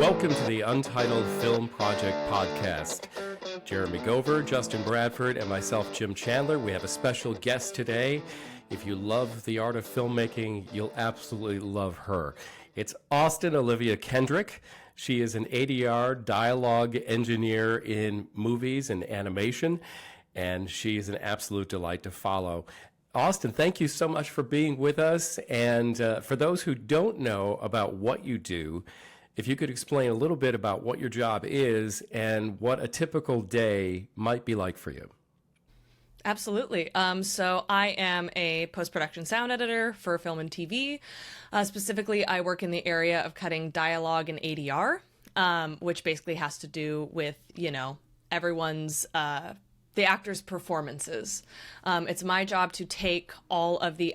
Welcome to the Untitled Film Project Podcast. Jeremy Gover, Justin Bradford, and myself, Jim Chandler. We have a special guest today. If you love the art of filmmaking, you'll absolutely love her. It's Austin Olivia Kendrick. She is an ADR dialogue engineer in movies and animation, and she is an absolute delight to follow. Austin, thank you so much for being with us. And for those who don't know about what you do, if you could explain a little bit about what your job is and what a typical day might be like for you. Absolutely. So I am a post-production sound editor for film and TV. Specifically, I work in the area of cutting dialogue and ADR, which basically has to do with, everyone's, the actors' performances. It's my job to take all of the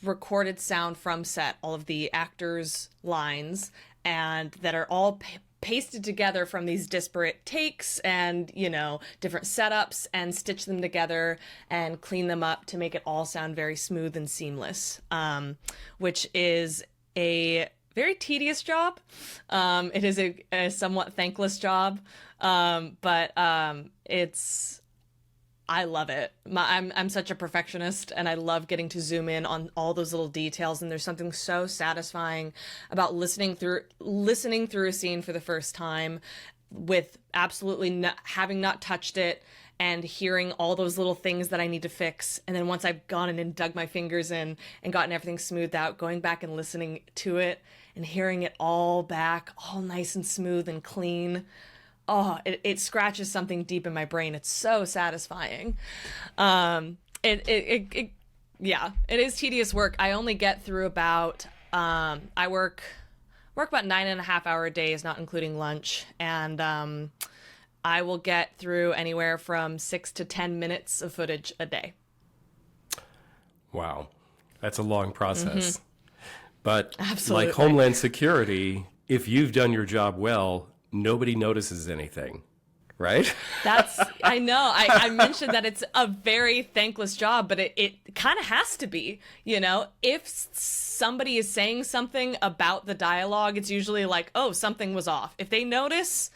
recorded sound from set, all of the actors' lines, and that are all pasted together from these disparate takes and, different setups, and stitch them together and clean them up to make it all sound very smooth and seamless, which is a very tedious job. It is a somewhat thankless job, but I love it. I'm such a perfectionist, and I love getting to zoom in on all those little details. And there's something so satisfying about listening through a scene for the first time, with absolutely having not touched it, and hearing all those little things that I need to fix. And then once I've gone in and dug my fingers in and gotten everything smoothed out, going back and listening to it and hearing it all back, all nice and smooth and clean. Oh, it scratches something deep in my brain. It's so satisfying. It is tedious work. I only get through about, I work about 9.5 hour days, not including lunch. And I will get through anywhere from 6 to 10 minutes of footage a day. Wow. That's a long process. Mm-hmm. But absolutely, like Homeland Security, if you've done your job well, nobody notices anything, right? I know. I mentioned that it's a very thankless job, but it kind of has to be, if somebody is saying something about the dialogue, it's usually like, oh, something was off. If they notice,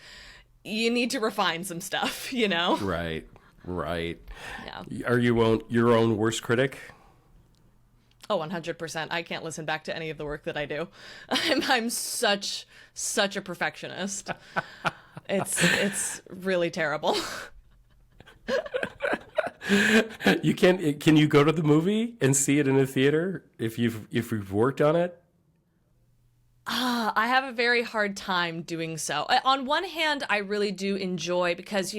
you need to refine some stuff, Right. Yeah. Are you your own worst critic? Oh, 100%. I can't listen back to any of the work that I do. I'm such a perfectionist. It's really terrible. Can you go to the movie and see it in a theater if you've worked on it? I have a very hard time doing so. On one hand, I really do enjoy, because,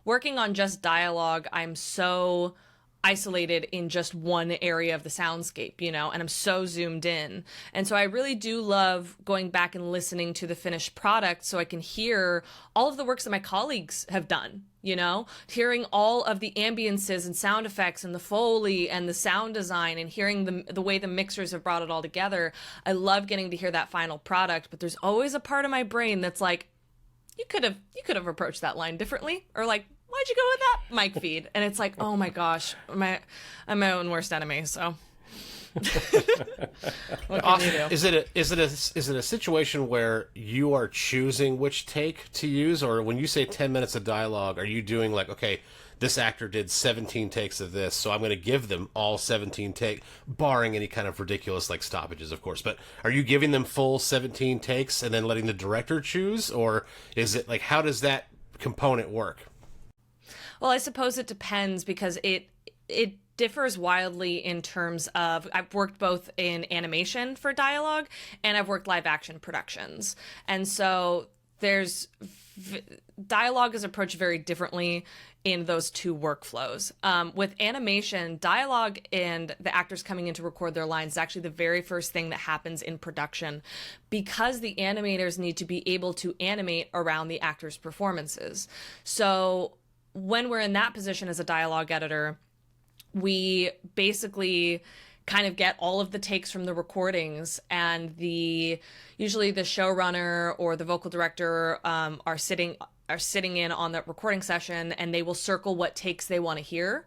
working on just dialogue, I'm so isolated in just one area of the soundscape, and I'm so zoomed in. And so I really do love going back and listening to the finished product so I can hear all of the works that my colleagues have done, hearing all of the ambiances and sound effects and the Foley and the sound design, and hearing the way the mixers have brought it all together. I love getting to hear that final product, but there's always a part of my brain that's like, you could have approached that line differently, or like, why'd you go with that mic feed? And it's like, oh my gosh, I'm my own worst enemy. So, what can you do? Is it a situation where you are choosing which take to use, or when you say 10 minutes of dialogue, are you doing like, okay, this actor did 17 takes of this, so I'm going to give them all 17 take, barring any kind of ridiculous like stoppages, of course. But are you giving them full 17 takes and then letting the director choose, or is it like, how does that component work? Well, I suppose it depends, because it differs wildly in terms of, I've worked both in animation for dialogue, and I've worked live action productions. And so dialogue is approached very differently in those two workflows. With animation, dialogue and the actors coming in to record their lines is actually the very first thing that happens in production, because the animators need to be able to animate around the actors' performances. So when we're in that position as a dialogue editor, we basically kind of get all of the takes from the recordings, and usually the showrunner or the vocal director are sitting in on that recording session, and they will circle what takes they want to hear,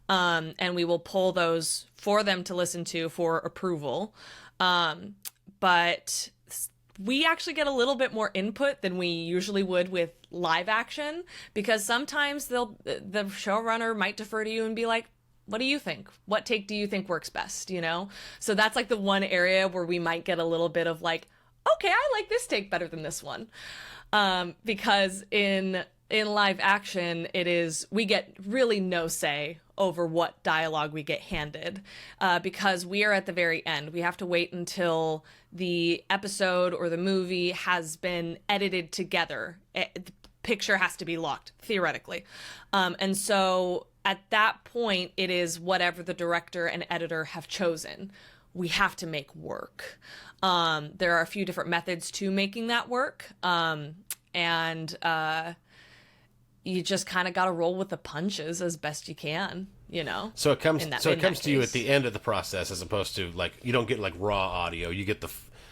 and we will pull those for them to listen to for approval. But we actually get a little bit more input than we usually would with live action, because sometimes the showrunner might defer to you and be like, what do you think? What take do you think works best? You know? So that's like the one area where we might get a little bit of like, okay, I like this take better than this one. Because in live action, we get really no say over what dialogue we get handed, because we are at the very end. We have to wait until the episode or the movie has been edited together. The picture has to be locked, theoretically. And so at that point, it is whatever the director and editor have chosen. We have to make work. There are a few different methods to making that work. And you just kind of got to roll with the punches as best you can, you know? So it comes to you at the end of the process, as opposed to like, you don't get like raw audio, you get the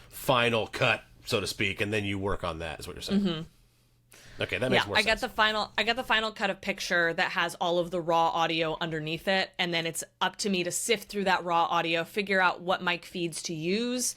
final cut, so to speak, and then you work on that, is what you're saying. Mm-hmm. Okay, that makes more sense. I got the final cut of picture that has all of the raw audio underneath it, and then it's up to me to sift through that raw audio, figure out what mic feeds to use,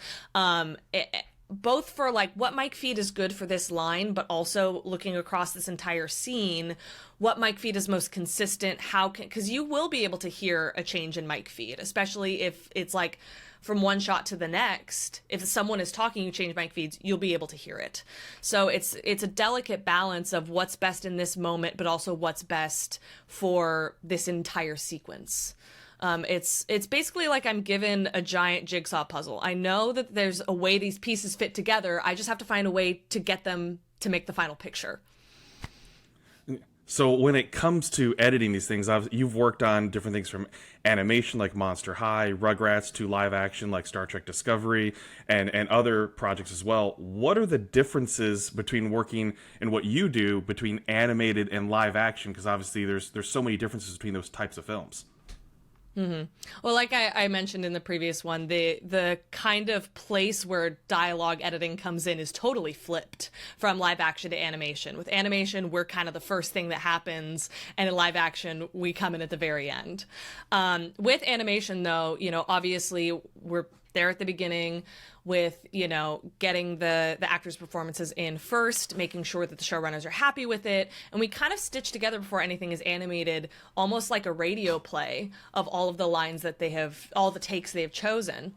both for like what mic feed is good for this line, but also looking across this entire scene, what mic feed is most consistent, because you will be able to hear a change in mic feed, especially if it's like from one shot to the next. If someone is talking, you change mic feeds, you'll be able to hear it. So it's a delicate balance of what's best in this moment, but also what's best for this entire sequence. It's basically like I'm given a giant jigsaw puzzle. I know that there's a way these pieces fit together. I just have to find a way to get them to make the final picture. So when it comes to editing these things, you've worked on different things from animation like Monster High, Rugrats, to live action like Star Trek Discovery, and other projects as well. What are the differences between working in what you do between animated and live action? Because obviously there's so many differences between those types of films. Mm-hmm. Well, like I mentioned in the previous one, the kind of place where dialogue editing comes in is totally flipped from live action to animation. With animation, we're kind of the first thing that happens, and in live action, we come in at the very end. With animation, though, you know, obviously we're there at the beginning with, you know, getting the actors' performances in first, making sure that the showrunners are happy with it, and we kind of stitch together before anything is animated, almost like a radio play of all of the lines that all the takes they have chosen,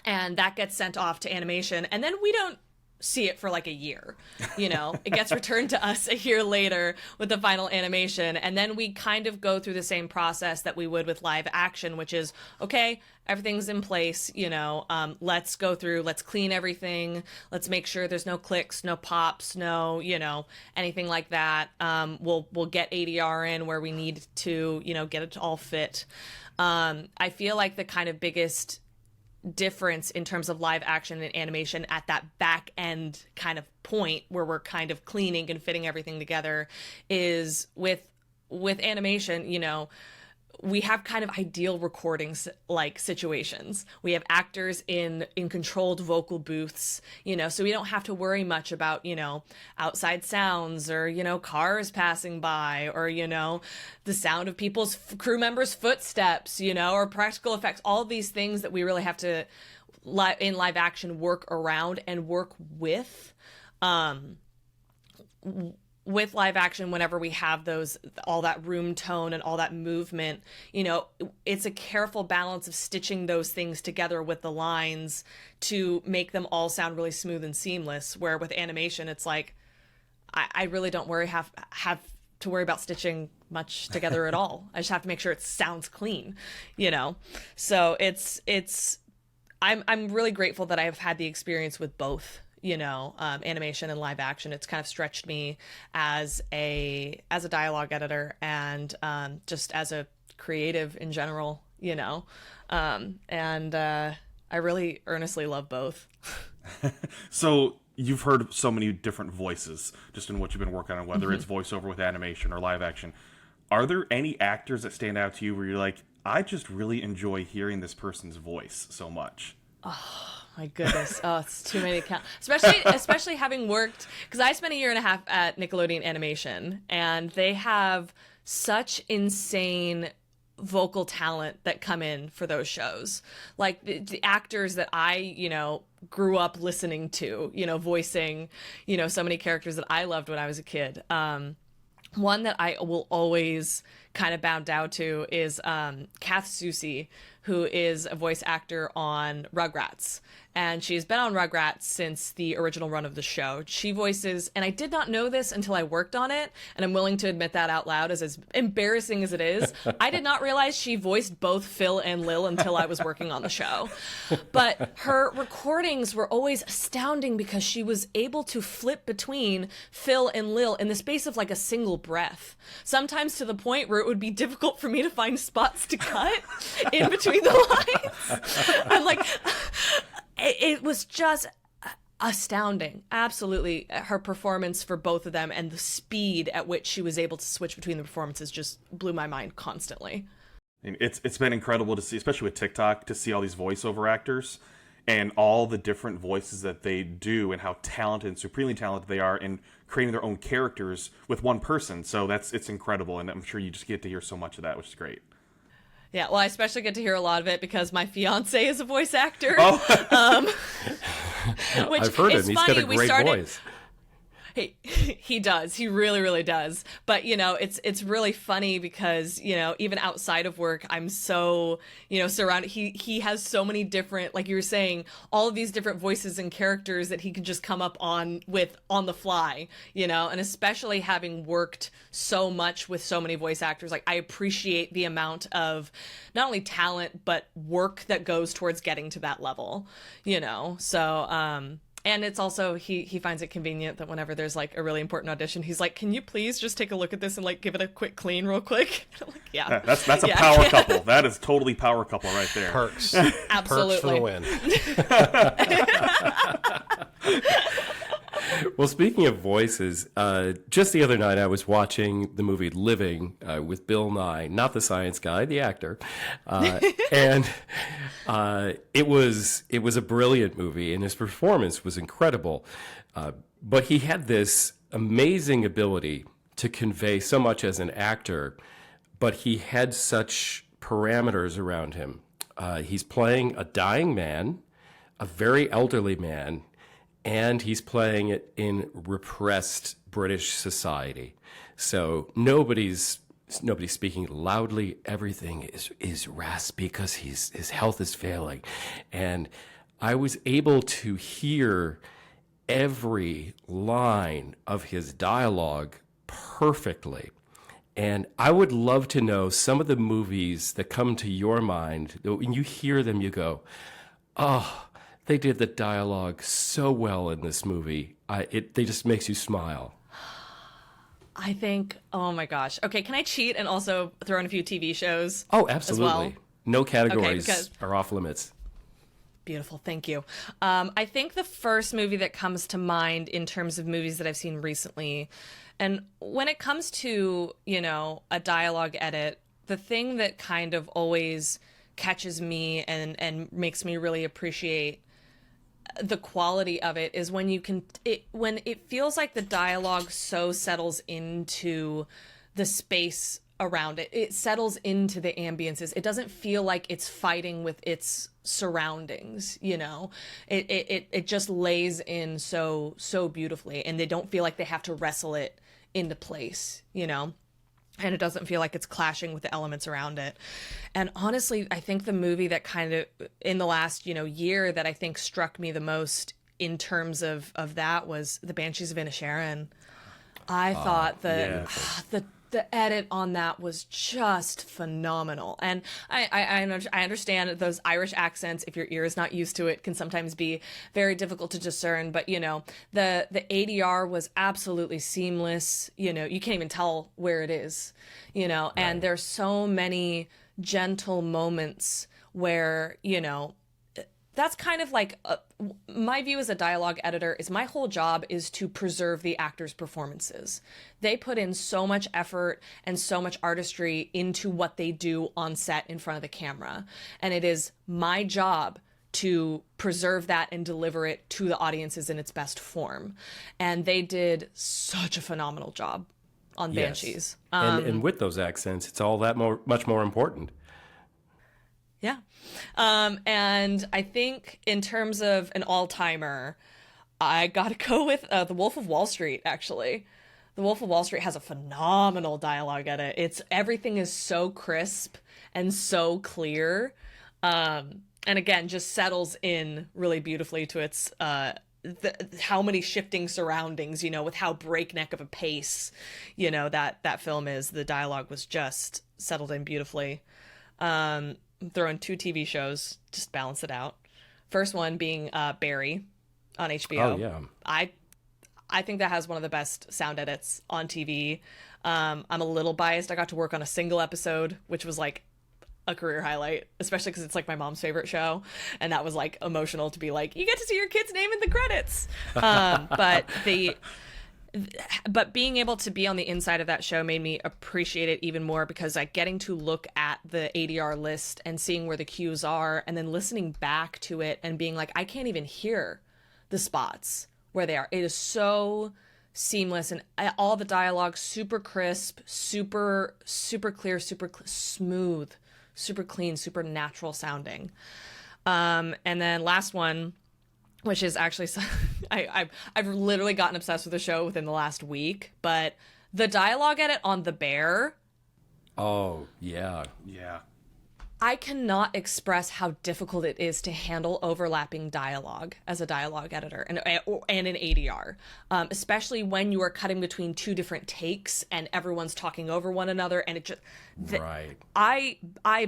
and that gets sent off to animation, and then we don't see it for like a year, you know. It gets returned to us a year later with the final animation, and then we kind of go through the same process that we would with live action, which is, okay, everything's in place, you know, let's go through, let's clean everything, let's make sure there's no clicks, no pops, no, you know, anything like that. We'll get ADR in where we need to, you know, get it to all fit. I feel like the kind of biggest difference in terms of live action and animation at that back end kind of point where we're kind of cleaning and fitting everything together is with animation, you know, we have kind of ideal recordings like situations. We have actors in controlled vocal booths, you know, so we don't have to worry much about, you know, outside sounds or, you know, cars passing by or, you know, the sound of people's crew members' footsteps, you know, or practical effects, all these things that we really have to in live action work around and work with. With live action, whenever we have all that room tone and all that movement, you know, it's a careful balance of stitching those things together with the lines to make them all sound really smooth and seamless. Where with animation, it's like, I really don't have to worry about stitching much together at all. I just have to make sure it sounds clean, you know? So I'm really grateful that I've had the experience with both, you know, animation and live action. It's kind of stretched me as a dialogue editor and just as a creative in general, you know, and I really earnestly love both. So you've heard so many different voices just in what you've been working on, whether it's voiceover with animation or live action. Are there any actors that stand out to you where you're like, I just really enjoy hearing this person's voice so much? Oh my goodness. Oh, it's too many to count. Especially having worked, because I spent a year and a half at Nickelodeon Animation, and they have such insane vocal talent that come in for those shows. Like the actors that I, grew up listening to, voicing, so many characters that I loved when I was a kid. One that I will always kind of bow down to is Kath Soucie, who is a voice actor on Rugrats. And she's been on Rugrats since the original run of the show. She voices, and I did not know this until I worked on it, and I'm willing to admit that out loud, as embarrassing as it is. I did not realize she voiced both Phil and Lil until I was working on the show. But her recordings were always astounding because she was able to flip between Phil and Lil in the space of like a single breath. Sometimes to the point where it would be difficult for me to find spots to cut in between the lines. I'm like... It was just astounding. Absolutely. Her performance for both of them and the speed at which she was able to switch between the performances just blew my mind constantly. It's been incredible to see, especially with TikTok, to see all these voiceover actors and all the different voices that they do and how talented and supremely talented they are in creating their own characters with one person. So it's incredible, and I'm sure you just get to hear so much of that, which is great. Yeah, well, I especially get to hear a lot of it because my fiance is a voice actor. Oh. Which I've heard him. is He's funny. got a great voice. He does. He really, really does. But, it's really funny because, even outside of work, I'm so, surrounded. He has so many different, like you were saying, all of these different voices and characters that he can just come up on the fly, and especially having worked so much with so many voice actors, like I appreciate the amount of not only talent, but work that goes towards getting to that level, so, and it's also, he finds it convenient that whenever there's like a really important audition, he's like, can you please just take a look at this and like give it a quick clean real quick? I'm like, yeah. That's a power couple. That is totally power couple right there. Perks. Absolutely. Perks for the win. Well, speaking of voices, just the other night I was watching the movie Living with Bill Nye, not the science guy, the actor, and it was a brilliant movie, and his performance was incredible. But he had this amazing ability to convey so much as an actor, but he had such parameters around him. He's playing a dying man, a very elderly man, and he's playing it in repressed British society. So nobody's speaking loudly. Everything is raspy because his health is failing. And I was able to hear every line of his dialogue perfectly. And I would love to know some of the movies that come to your mind. When you hear them, you go, oh, they did the dialogue so well in this movie. They just makes you smile. I think, oh my gosh. Okay, can I cheat and also throw in a few TV shows? Oh, absolutely. As well? No categories are off limits. Beautiful, thank you. I think the first movie that comes to mind in terms of movies that I've seen recently, and when it comes to, a dialogue edit, the thing that kind of always catches me and makes me really appreciate the quality of it is when when it feels like the dialogue so settles into the space around it. It settles into the ambiences. It doesn't feel like it's fighting with its surroundings, It just lays in so beautifully, and they don't feel like they have to wrestle it into place, And it doesn't feel like it's clashing with the elements around it. And honestly, I think the movie that kind of, in the last, year, that I think struck me the most in terms of that was The Banshees of Inisherin. I thought the edit on that was just phenomenal. And I understand those Irish accents, if your ear is not used to it, can sometimes be very difficult to discern. But, the ADR was absolutely seamless. You can't even tell where it is, right. And there's so many gentle moments where, that's kind of like my view as a dialogue editor is my whole job is to preserve the actors' performances. They put in so much effort and so much artistry into what they do on set in front of the camera. And it is my job to preserve that and deliver it to the audiences in its best form. And they did such a phenomenal job on Yes. Banshees. And with those accents, it's all that much more important. Yeah. And I think in terms of an all-timer, I gotta go with The Wolf of Wall Street, actually. The Wolf of Wall Street has a phenomenal dialogue edit. Everything is so crisp and so clear. And again, just settles in really beautifully to its how many shifting surroundings, with how breakneck of a pace, that film is. The dialogue was just settled in beautifully. Throwing 2 TV shows, just balance it out. First one being Barry on HBO. Oh, yeah. I think that has one of the best sound edits on TV. I'm a little biased. I got to work on a single episode, which was like a career highlight, especially because it's like my mom's favorite show. And that was like emotional to be like, you get to see your kid's name in the credits. But being able to be on the inside of that show made me appreciate it even more, because like getting to look at the ADR list and seeing where the cues are and then listening back to it and being like, I can't even hear the spots where they are. It is so seamless, and all the dialogue super crisp, super clear, smooth, super clean, super natural sounding. And then last one, which is actually, I've literally gotten obsessed with the show within the last week, but the dialogue edit on The Bear. Oh, yeah. Yeah. I cannot express how difficult it is to handle overlapping dialogue as a dialogue editor and an ADR, especially when you are cutting between 2 different takes and everyone's talking over one another, and it just Right. I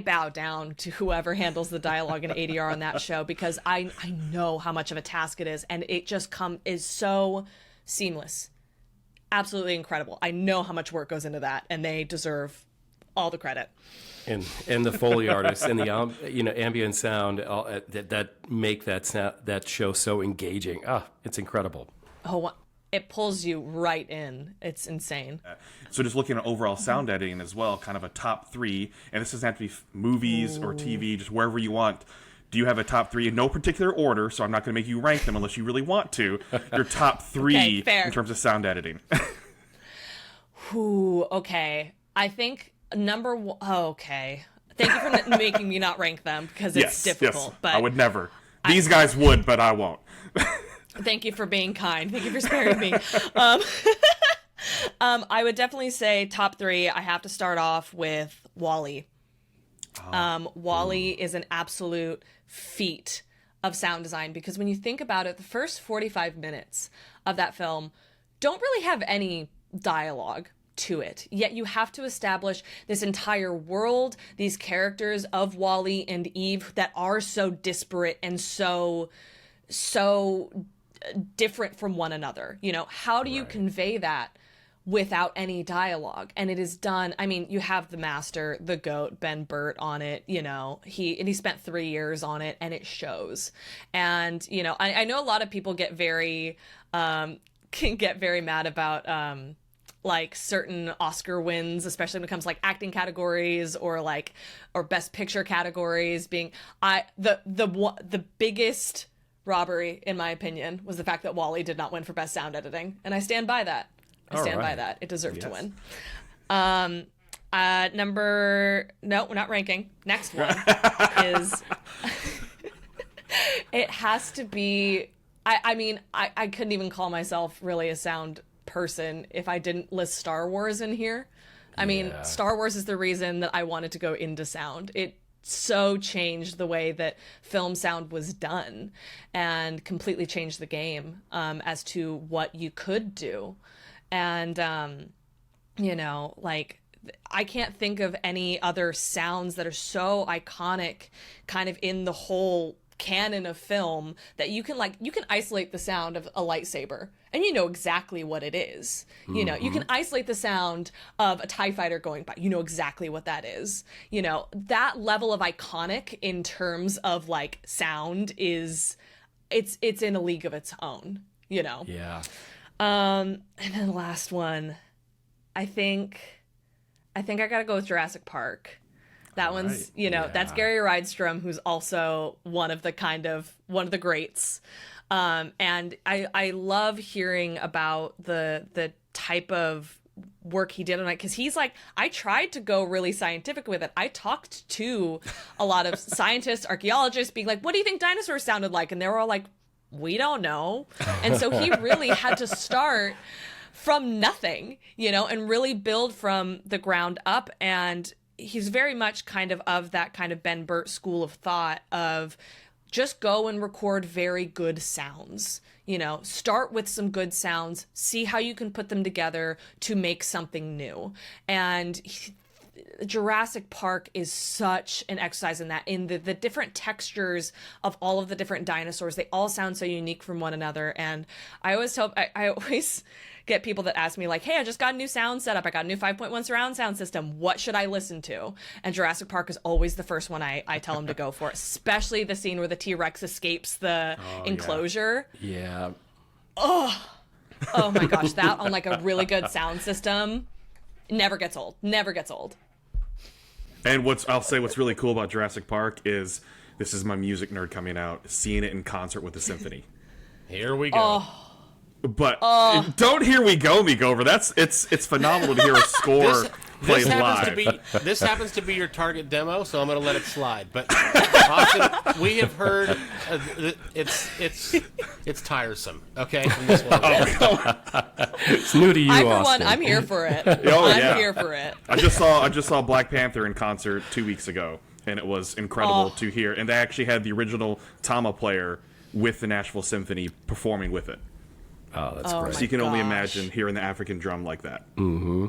bow down to whoever handles the dialogue and ADR on that show, because I know how much of a task it is, and it just is so seamless, absolutely incredible. I know how much work goes into that, and they deserve all the credit. And the Foley artists and the ambient sound that make that show so engaging. It's incredible. Oh, it pulls you right in. It's insane. So just looking at overall sound editing as well, kind of a top 3, and this doesn't have to be movies or TV, just wherever you want. Do you have a top 3 in no particular order? So I'm not going to make you rank them unless you really want to. Your top 3 okay, in terms of sound editing. Ooh, okay. I think number 1. Oh, okay. Thank you for making me not rank them, because it's difficult. Yes. But I would never. These guys would, but I won't. Thank you for being kind. Thank you for sparing me. I would definitely say top 3. I have to start off with WALL-E. WALL-E is an absolute feat of sound design, because when you think about it, the first 45 minutes of that film don't really have any dialogue to it, yet you have to establish this entire world, these characters of WALL-E and Eve that are so disparate and so different from one another. How do you convey that without any dialogue? And it is done. I mean, you have the master, the GOAT, Ben Burt on it. He spent 3 years on it, and it shows. And I know a lot of people get very mad about like certain Oscar wins, especially when it comes to like acting categories or best picture categories being the biggest robbery, in my opinion, was the fact that WALL-E did not win for best sound editing. And I stand by that. By that. It deserved to win. No, we're not ranking. Next one is it has to be, I couldn't even call myself really a sound person if I didn't list Star Wars in here. I mean, Star Wars is the reason that I wanted to go into sound. It so changed the way that film sound was done and completely changed the game as to what you could do. And, I can't think of any other sounds that are so iconic kind of in the whole canon of film that you can isolate the sound of a lightsaber and you know exactly what it is. You can isolate the sound of a TIE fighter going by. You know exactly what that is. That level of iconic in terms of like sound it's in a league of its own, Yeah. And then the last one, I think I gotta go with Jurassic Park. That one's, that's Gary Rydstrom, who's also one of the greats. And I love hearing about the type of work he did on it, because he's like, I tried to go really scientific with it. I talked to a lot of scientists, archaeologists, being like, what do you think dinosaurs sounded like? And they were all like, we don't know. And so he really had to start from nothing, and really build from the ground up. And he's very much kind of that kind of Ben Burt school of thought of just go and record very good sounds. Start with some good sounds, see how you can put them together to make something new. And Jurassic Park is such an exercise in that, in the different textures of all of the different dinosaurs. They all sound so unique from one another. And I always get people that ask me like, hey, I just got a new sound setup. I got a new 5.1 surround sound system. What should I listen to? And Jurassic Park is always the first one I tell them to go for, especially the scene where the T-Rex escapes the enclosure. Yeah. Oh my gosh. That on like a really good sound system never gets old. Never gets old. And what's really cool about Jurassic Park is, this is my music nerd coming out, seeing it in concert with the symphony. Here we go. But don't hear we go, me go over. It's phenomenal to hear a score played live. This happens to be your target demo, so I'm going to let it slide. But Austin, we have heard it's tiresome. Okay, from this one. It's new to you, for Austin. one, I'm here for it. I'm here for it. I just saw Black Panther in concert 2 weeks ago, and it was incredible to hear. And they actually had the original Tama player with the Nashville Symphony performing with it. Oh, that's great. So you can only imagine hearing the African drum like that. Mm-hmm.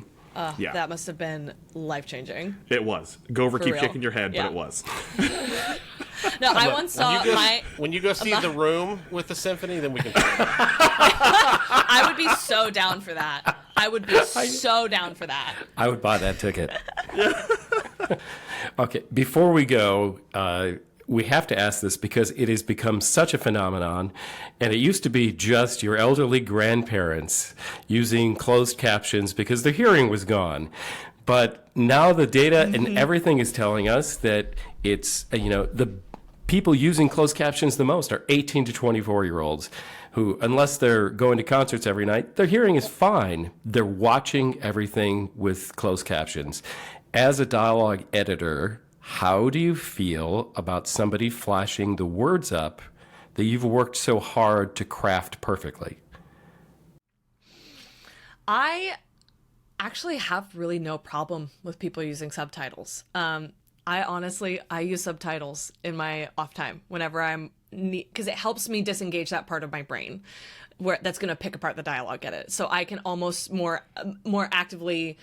Yeah. That must have been life-changing. It was. Go over, keep real. shaking your head, Yeah. but it was. No, I once saw when you go see The Room with the symphony, then we can. I would be so down for that. I would be so down for that. I would buy that ticket. Okay, before we go, we have to ask this because it has become such a phenomenon, and it used to be just your elderly grandparents using closed captions because their hearing was gone. But now the data and everything is telling us that it's, the people using closed captions the most are 18 to 24-year-olds who, unless they're going to concerts every night, their hearing is fine. They're watching everything with closed captions. As a dialogue editor, how do you feel about somebody flashing the words up that you've worked so hard to craft perfectly? I actually have really no problem with people using subtitles. I use subtitles in my off time whenever because it helps me disengage that part of my brain where that's going to pick apart the dialogue, edit. So I can almost more actively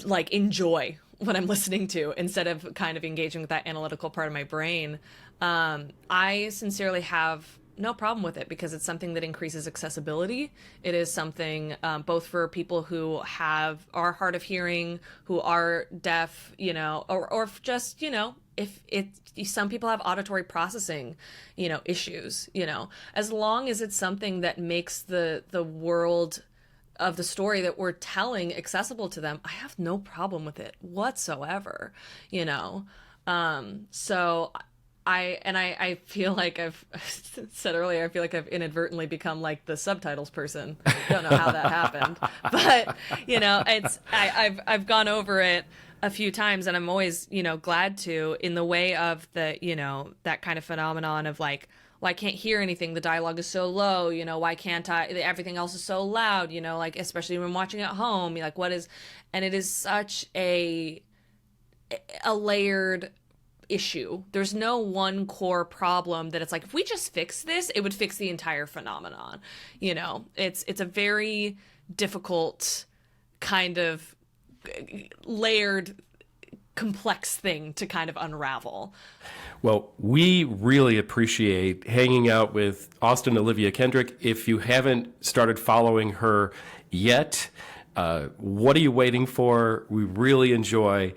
like enjoy what I'm listening to instead of kind of engaging with that analytical part of my brain. I sincerely have no problem with it because it's something that increases accessibility. It is something both for people who are hard of hearing, who are deaf, or just, if some people have auditory processing, issues, as long as it's something that makes the world of the story that we're telling accessible to them, I have no problem with it whatsoever, so I feel like I've said earlier, I feel like I've inadvertently become like the subtitles person. Don't know how that happened, but I've gone over it a few times, and I'm always glad to, in the way of the that kind of phenomenon of like, well, I can't hear anything. The dialogue is so low. Why can't I? Everything else is so loud. Like especially when watching at home. Like what is, and it is such a layered issue. There's no one core problem that it's like, if we just fix this, it would fix the entire phenomenon. It's a very difficult kind of layered, complex thing to kind of unravel. Well, we really appreciate hanging out with Austin Olivia Kendrick. If you haven't started following her yet, what are you waiting for? We really enjoy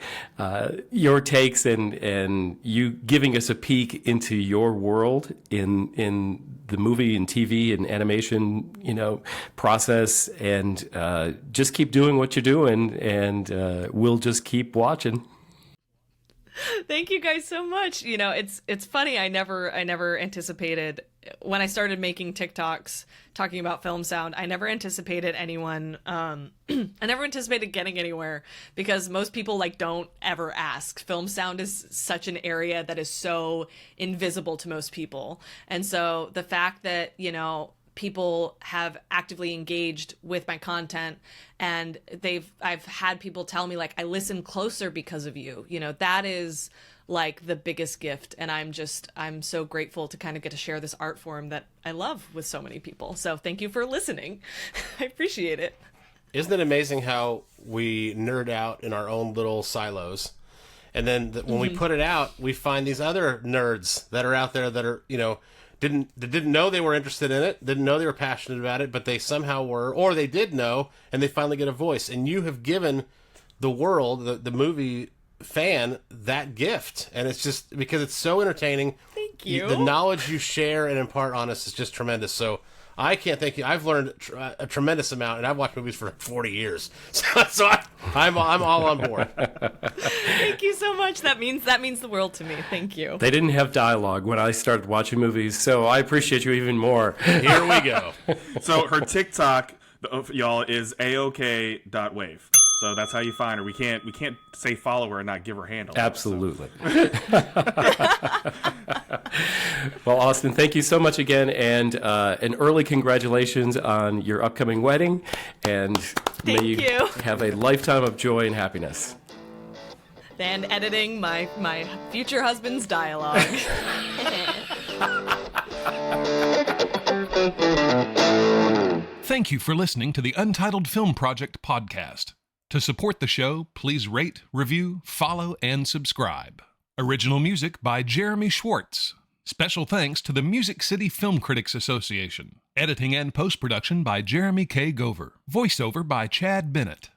your takes and you giving us a peek into your world in the movie and TV and animation, process. And just keep doing what you're doing, and we'll just keep watching. Thank you guys so much. It's funny. I never anticipated when I started making TikToks talking about film sound, I never anticipated anyone, I never anticipated getting anywhere, because most people like don't ever ask. Film sound is such an area that is so invisible to most people. And so the fact that, you know, people have actively engaged with my content, and I've had people tell me like, I listen closer because of you, you know, that is like the biggest gift. And I'm so grateful to kind of get to share this art form that I love with so many people. So thank you for listening. I appreciate it. Isn't it amazing how we nerd out in our own little silos, and then when we put it out, we find these other nerds that are out there that are, you know, didn't know they were interested in it, didn't know they were passionate about it, but they somehow were, or they did know, and they finally get a voice. And you have given the world, the movie fan, that gift. And it's just because it's so entertaining. Thank you. The knowledge you share and impart on us is just tremendous. So I can't thank you. I've learned a tremendous amount, and I've watched movies for 40 years. So I'm all on board. Thank you so much. That means the world to me. Thank you. They didn't have dialogue when I started watching movies, so I appreciate you even more. Here we go. So her TikTok, y'all, is aok.wave. So that's how you find her. We can't say follow her and not give her handle. Absolutely. Well, Austin, thank you so much again, and an early congratulations on your upcoming wedding, and may you have a lifetime of joy and happiness. And editing my future husband's dialogue. Thank you for listening to the Untitled Film Project Podcast. To support the show, please rate, review, follow, and subscribe. Original music by Jeremy Schwartz. Special thanks to the Music City Film Critics Association. Editing and post-production by Jeremy K. Gover. Voiceover by Chad Bennett.